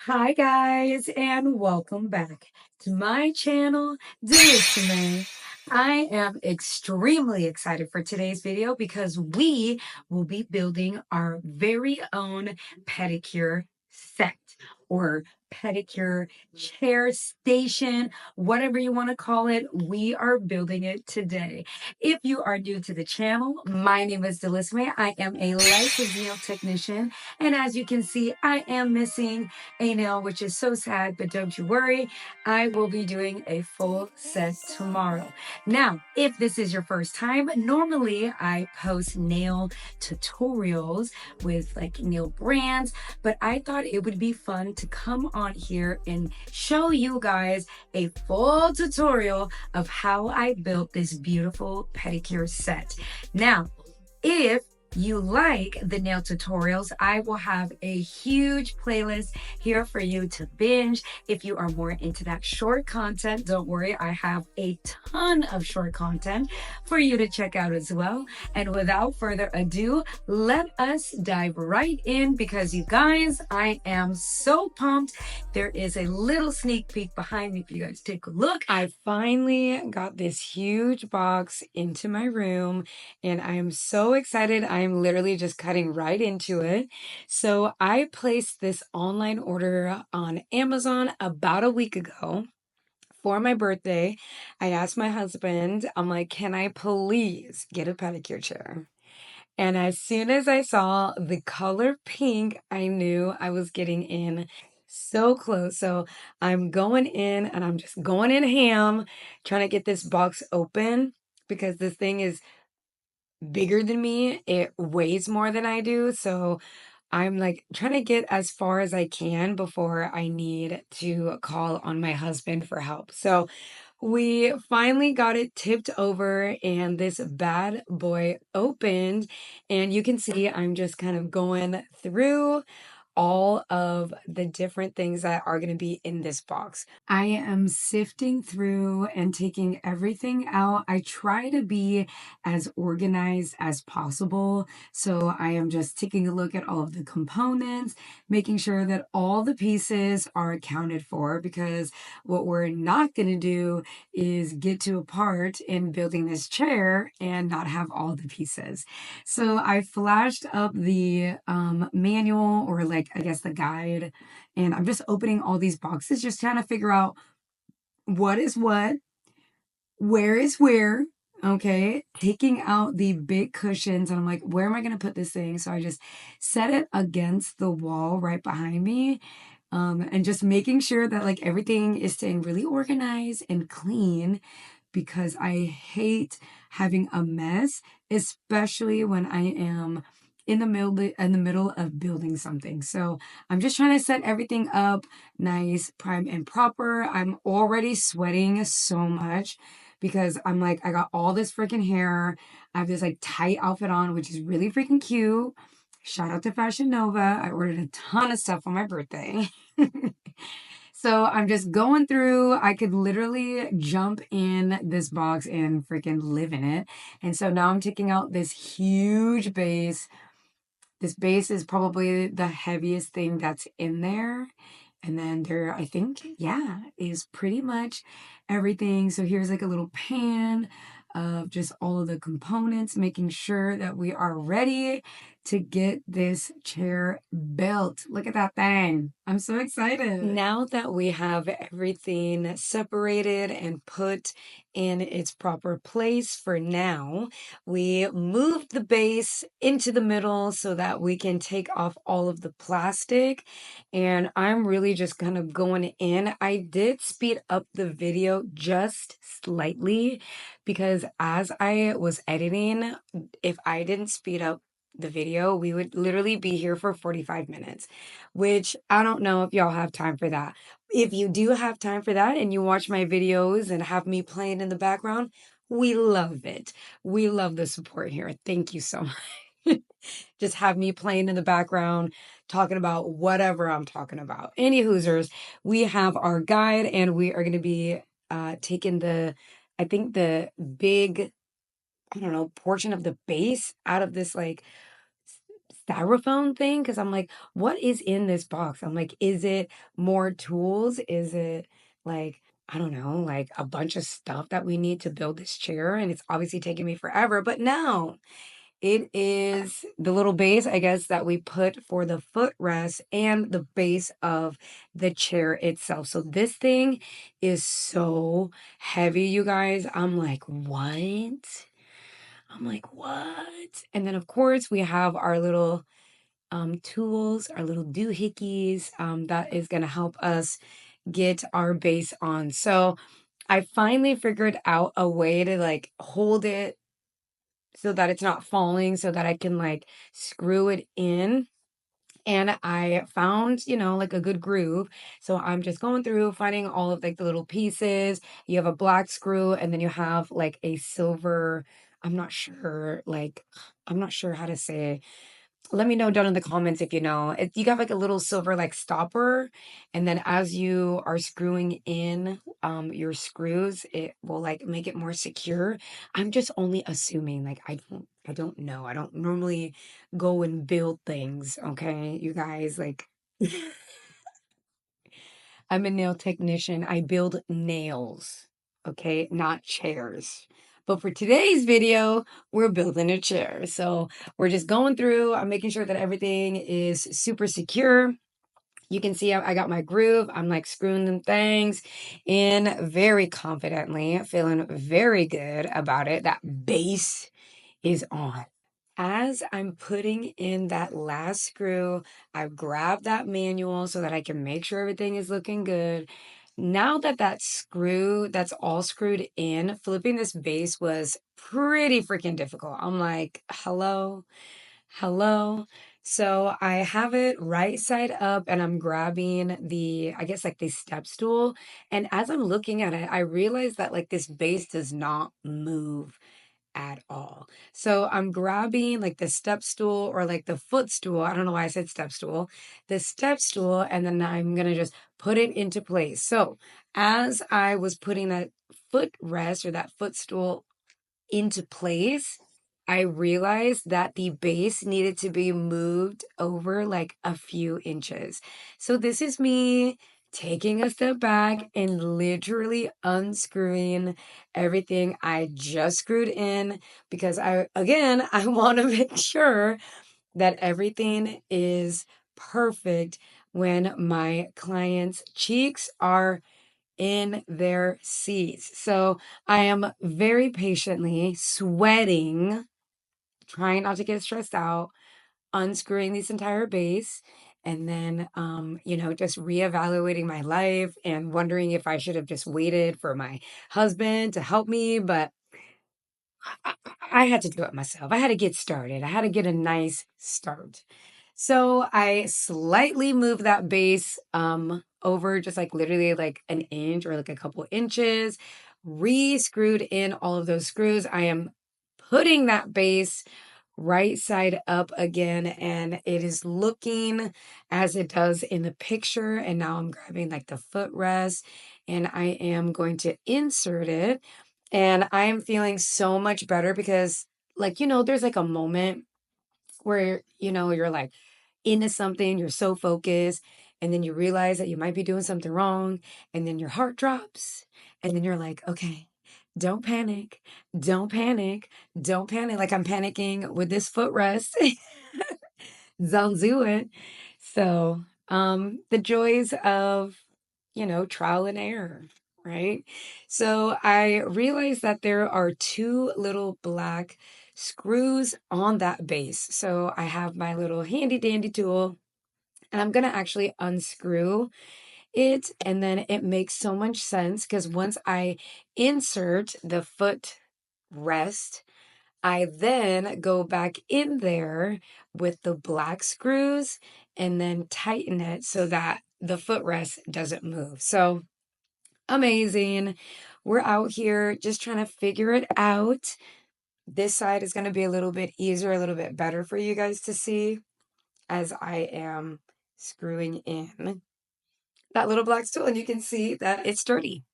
Hi guys, and welcome back to my channel, Delissime. I am extremely excited for today's video because we will be building our very own pedicure set or pedicure chair station, whatever you want to call it. We are building it today. If you are new to the channel, my name is Delissime. I am a licensed nail technician, and as you can see, I am missing a nail, which is so sad, but don't you worry. I will be doing a full set tomorrow. Now, if this is your first time, normally I post nail tutorials with like nail brands, but I thought it would be fun to come on here and show you guys a full tutorial of how I built this beautiful pedicure set. Now, if you like the nail tutorials, I will have a huge playlist here for you to binge. If you are more into that short content, don't worry, I have a ton of short content for you to check out as well. And without further ado, let us dive right in because you guys, I am so pumped. There is a little sneak peek behind me if you guys take a look. I finally got this huge box into my room and I am so excited. I am literally just cutting right into it. So I placed this online order on Amazon about a week ago for my birthday. I asked my husband, I'm like, can I please get a pedicure chair? And as soon as I saw the color pink, I knew I was getting in so close. So I'm going in and I'm just going in ham, trying to get this box open because this thing is bigger than me. It weighs more than I do. So I'm like trying to get as far as I can before I need to call on my husband for help. So we finally got it tipped over and this bad boy opened. And you can see I'm just kind of going through all of the different things that are going to be in this box. I am sifting through and taking everything out. I try to be as organized as possible. So I am just taking a look at all of the components, making sure that all the pieces are accounted for, because what we're not going to do is get to a part in building this chair and not have all the pieces. So I flashed up the manual, or like, I guess the guide, and I'm just opening all these boxes, just trying to figure out what is what, where is where. Okay, taking out the big cushions, and I'm like, where am I going to put this thing? So I just set it against the wall right behind me, and just making sure that like everything is staying really organized and clean, because I hate having a mess, especially when I am in the middle of building something. So I'm just trying to set everything up nice, prime and proper. I'm already sweating so much because I'm like, I got all this freaking hair. I have this like tight outfit on, which is really freaking cute. Shout out to Fashion Nova. I ordered a ton of stuff on my birthday. So I'm just going through. I could literally jump in this box and freaking live in it. And so now I'm taking out this huge base. This base is probably the heaviest thing that's in there. And then there, I think, yeah, is pretty much everything. So here's like a little pan of just all of the components, making sure that we are ready to get this chair built. Look at that thing. I'm so excited. Now that we have everything separated and put in its proper place for now, we moved the base into the middle so that we can take off all of the plastic. And I'm really just kind of going in. I did speed up the video just slightly because as I was editing, if I didn't speed up the video, we would literally be here for 45 minutes, which I don't know if y'all have time for that. If you do have time for that and you watch my videos and have me playing in the background, we love it. We love the support here. Thank you so much. Just have me playing in the background, talking about whatever I'm talking about. Any hoosers, we have our guide and we are going to be taking I think the big, I don't know, portion of the base out of this like styrofoam thing because I'm like, what is in this box? I'm like, is it more tools? Is it like, I don't know, like a bunch of stuff that we need to build this chair? And it's obviously taking me forever. But no, it is the little base, I guess, that we put for the footrest and the base of the chair itself. So this thing is so heavy, you guys. I'm like, what? I'm like, what? And then, of course, we have our little tools, our little doohickeys that is going to help us get our base on. So I finally figured out a way to like hold it so that it's not falling, so that I can like screw it in. And I found, like a good groove. So I'm just going through finding all of like the little pieces. You have a black screw and then you have like a silver, I'm not sure, like, I'm not sure how to say, let me know down in the comments if you know. You got like a little silver like stopper, and then as you are screwing in your screws, it will like make it more secure. I'm just only assuming, like I don't know. I don't normally go and build things, okay? You guys, like I'm a nail technician. I build nails, okay? Not chairs. But for today's video, we're building a chair. So we're just going through, I'm making sure that everything is super secure. You can see I got my groove. I'm like screwing them things in very confidently, feeling very good about it. That base is on. As I'm putting in that last screw, I've grabbed that manual so that I can make sure everything is looking good. Now that that screw, that's all screwed in, flipping this base was pretty freaking difficult. I'm like, hello, hello. So I have it right side up and I'm grabbing I guess like the step stool. And as I'm looking at it, I realize that like this base does not move at all. So I'm grabbing like the step stool or like the footstool. I don't know why I said step stool. The step stool, and then I'm gonna just put it into place. So as I was putting that footrest or that footstool into place, I realized that the base needed to be moved over like a few inches. So this is me taking a step back and literally unscrewing everything I just screwed in because I want to make sure that everything is perfect when my client's cheeks are in their seats. So I am very patiently sweating, trying not to get stressed out, unscrewing this entire base, and then, just reevaluating my life and wondering if I should have just waited for my husband to help me. But I, I had to do it myself. I had to get started. I had to get a nice start. So I slightly moved that base over just like literally like an inch or like a couple inches, re-screwed in all of those screws. I am putting that base right side up again, and it is looking as it does in the picture. And now I'm grabbing like the footrest and I am going to insert it. And I am feeling so much better because like, there's like a moment where, you're like into something, you're so focused, and then you realize that you might be doing something wrong, and then your heart drops, and then you're like, okay, don't panic, don't panic, don't panic. Like I'm panicking with this footrest. Don't do it. So, the joys of, trial and error, right? So I realized that there are two little black screws on that base. So I have my little handy dandy tool and I'm going to actually unscrew it. And then it makes so much sense because once I insert the foot rest, I then go back in there with the black screws and then tighten it so that the footrest doesn't move. So amazing. We're out here just trying to figure it out. This side is going to be a little bit easier, a little bit better for you guys to see as I am screwing in that little black stool, and you can see that it's sturdy.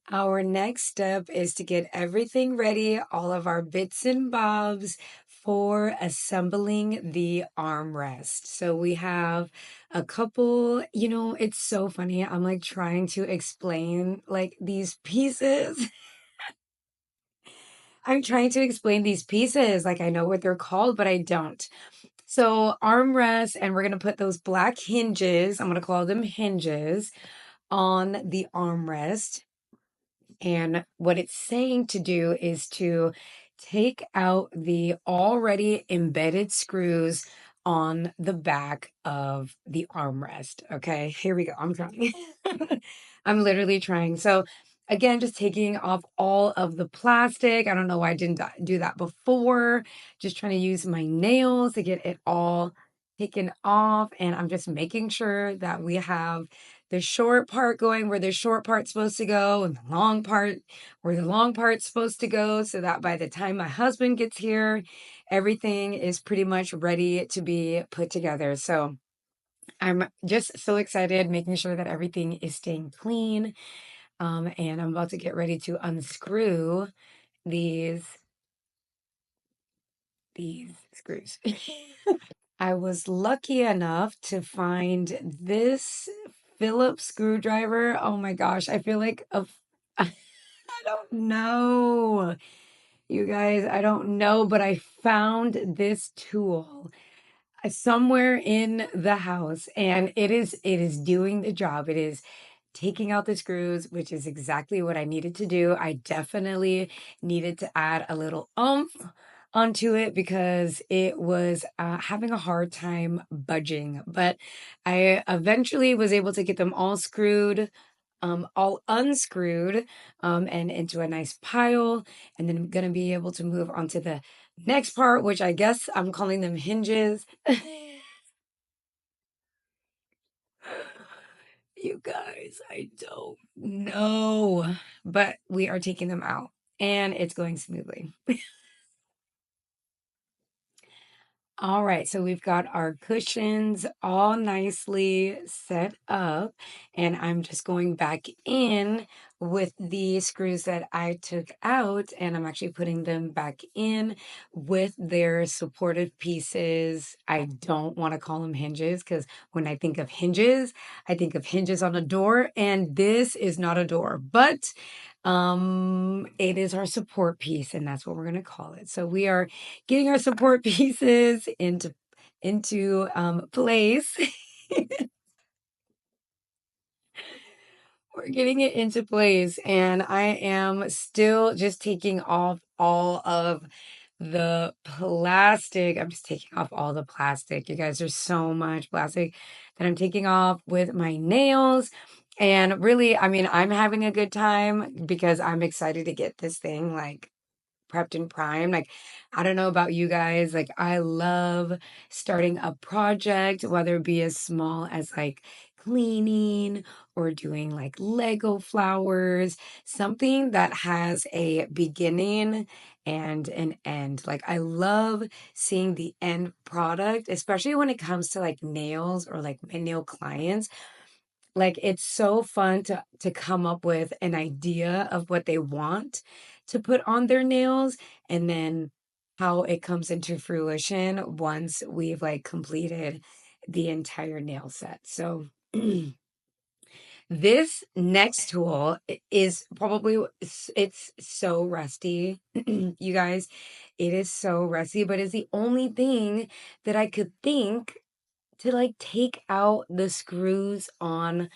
Our next step is to get everything ready, all of our bits and bobs for assembling the armrest. So we have a couple, it's so funny. I'm like trying to explain like these pieces. I'm trying to explain these pieces. Like I know what they're called, but I don't. So armrests, and we're going to put those black hinges. I'm going to call them hinges on the armrest. And what it's saying to do is to take out the already embedded screws on the back of the armrest. Okay, here we go. I'm trying. I'm literally trying. So, again, just taking off all of the plastic. I don't know why I didn't do that before. Just trying to use my nails to get it all taken off. And I'm just making sure that we have the short part going where the short part's supposed to go and the long part where the long part's supposed to go, so that by the time my husband gets here, everything is pretty much ready to be put together. So I'm just so excited, making sure that everything is staying clean. And I'm about to get ready to unscrew these screws. I was lucky enough to find this Phillips screwdriver. Oh my gosh, I feel like I don't know. You guys, I don't know, but I found this tool somewhere in the house, and it is doing the job. It is taking out the screws, which is exactly what I needed to do. I definitely needed to add a little oomph onto it because it was having a hard time budging. But I eventually was able to get them all unscrewed, and into a nice pile. And then I'm gonna be able to move on to the next part, which I guess I'm calling them hinges. You guys, I don't know, but we are taking them out and it's going smoothly. All right, so we've got our cushions all nicely set up, and I'm just going back in with the screws that I took out, and I'm actually putting them back in with their supportive pieces. I don't want to call them hinges because when I think of hinges, I think of hinges on a door, and this is not a door, but it is our support piece, and that's what we're going to call it. So we are getting our support pieces into place. We're getting it into place, and I am still just taking off all of the plastic. I'm just taking off all the plastic. You guys, there's so much plastic that I'm taking off with my nails. And really, I mean, I'm having a good time because I'm excited to get this thing like prepped and primed. Like, I don't know about you guys. Like, I love starting a project, whether it be as small as like cleaning or doing like Lego flowers, something that has a beginning and an end. Like, I love seeing the end product, especially when it comes to like nails or like my nail clients. Like it's so fun to come up with an idea of what they want to put on their nails, and then how it comes into fruition once we've like completed the entire nail set. So this next tool is probably it's so rusty. You guys, it is so rusty, but it's the only thing that I could think to like take out the screws on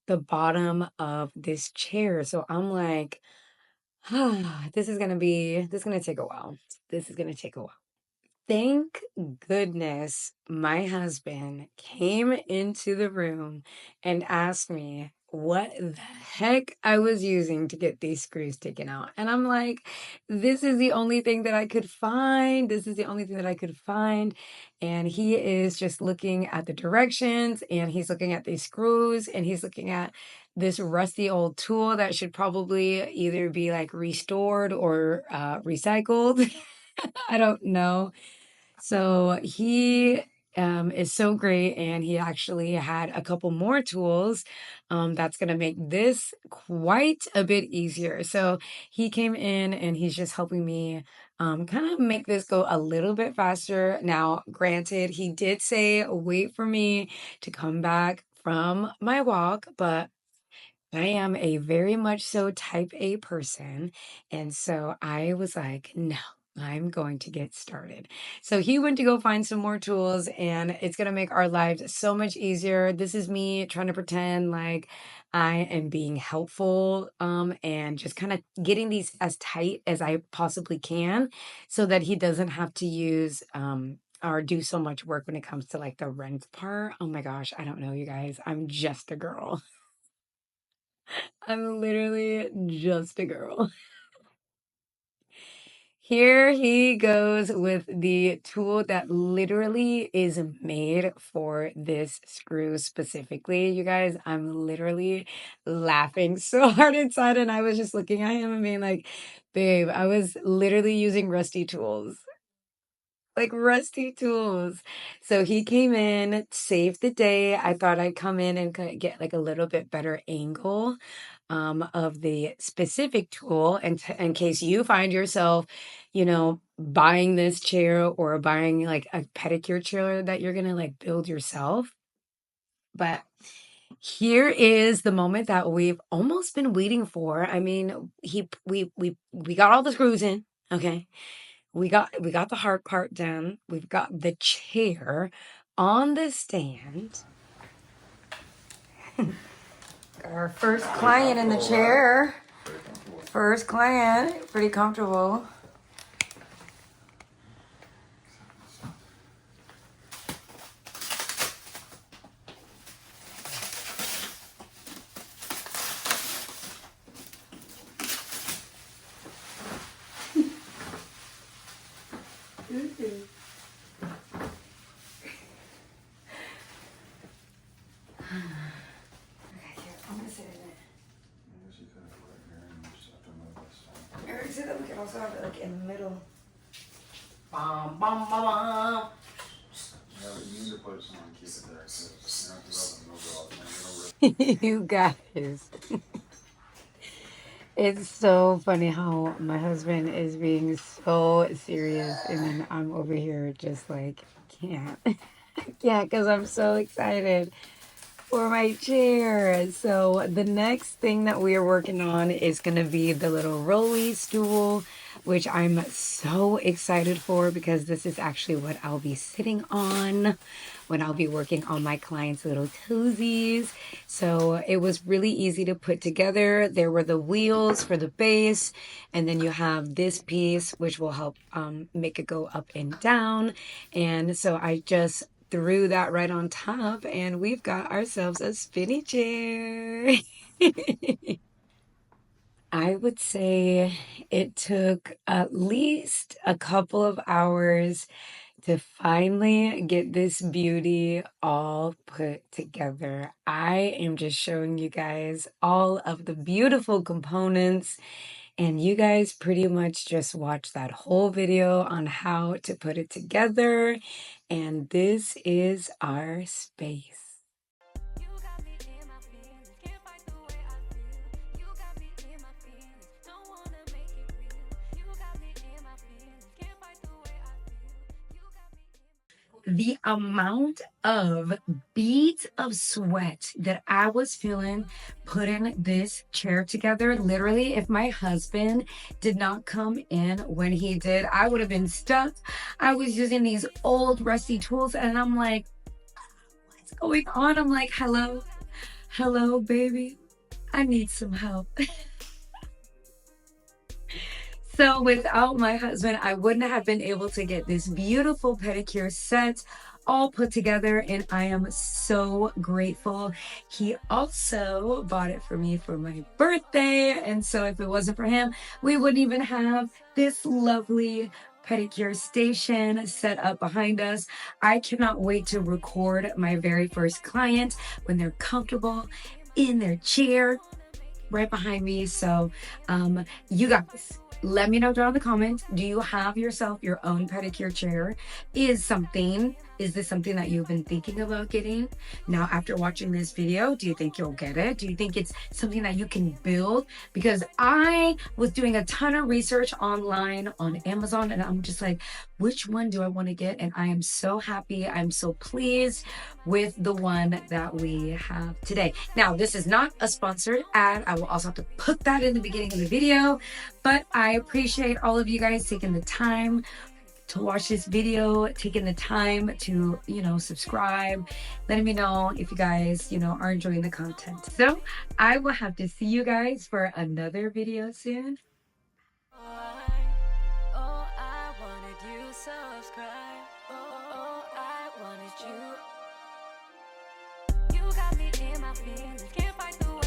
the bottom of this chair. So I'm like, this is gonna take a while. This is gonna take a while. Thank goodness my husband came into the room and asked me what the heck I was using to get these screws taken out. And I'm like, this is the only thing that I could find. This is the only thing that I could find. And he is just looking at the directions, and he's looking at these screws, and he's looking at this rusty old tool that should probably either be like restored or recycled. I don't know. So he is so great, and he actually had a couple more tools that's going to make this quite a bit easier. So he came in and he's just helping me kind of make this go a little bit faster. Now, granted, he did say, wait for me to come back from my walk, but I am a very much so type A person. And so I was like, no, I'm going to get started. So he went to go find some more tools, and it's going to make our lives so much easier. This is me trying to pretend like I am being helpful, and just kind of getting these as tight as I possibly can so that he doesn't have to use, or do so much work when it comes to like the rent part. Oh my gosh, I don't know, you guys. I'm just a girl. I'm literally just a girl. Here he goes with the tool that literally is made for this screw specifically. You guys, I'm literally laughing so hard inside, and I was just looking at him and being like, babe, I was literally using rusty tools. Like rusty tools. So he came in, saved the day. I thought I'd come in and get like a little bit better angle, of the specific tool, and in case you find yourself, buying this chair or buying like a pedicure chair that you're gonna like build yourself. But here is the moment that we've almost been waiting for. I mean, we got all the screws in, okay? We got the hard part done. We've got the chair on the stand. Got our first client in the chair. First client, pretty comfortable. So that we can also have it like in the middle. Bum, bum, bum, bum. Yeah, but you need to put some on, keep it there, 'cause you're not developing no girl, You guys. It's so funny how my husband is being so serious, and then I'm over here just like, can't. Yeah, because I'm so excited for my chair. So the next thing that we are working on is going to be the little rolly stool, which I'm so excited for because this is actually what I'll be sitting on when I'll be working on my clients' little toesies. So it was really easy to put together. There were the wheels for the base, and then you have this piece which will help make it go up and down. And so I just threw that right on top, and we've got ourselves a spinny chair. I would say it took at least a couple of hours to finally get this beauty all put together. I am just showing you guys all of the beautiful components, and you guys pretty much just watch that whole video on how to put it together. And this is our space. The amount of beads of sweat that I was feeling putting this chair together, literally, if my husband did not come in when he did, I would have been stuck. I was using these old rusty tools, and I'm like, what's going on? I'm like, hello, baby. I need some help. So without my husband, I wouldn't have been able to get this beautiful pedicure set all put together, and I am so grateful. He also bought it for me for my birthday, and so if it wasn't for him, we wouldn't even have this lovely pedicure station set up behind us. I cannot wait to record my very first client when they're comfortable in their chair right behind me. So you guys, let me know down in the comments, do you have yourself your own pedicure chair? Is something Is this something that you've been thinking about getting? Now, after watching this video, do you think you'll get it? Do you think it's something that you can build? Because I was doing a ton of research online on Amazon, and I'm just like, which one do I want to get? And I am so happy. I'm so pleased with the one that we have today. Now, this is not a sponsored ad. I will also have to put that in the beginning of the video, but I appreciate all of you guys taking the time to watch this video, taking the time to, subscribe, letting me know if you guys, are enjoying the content. So I will have to see you guys for another video soon. You got me in my feelings, can't fight the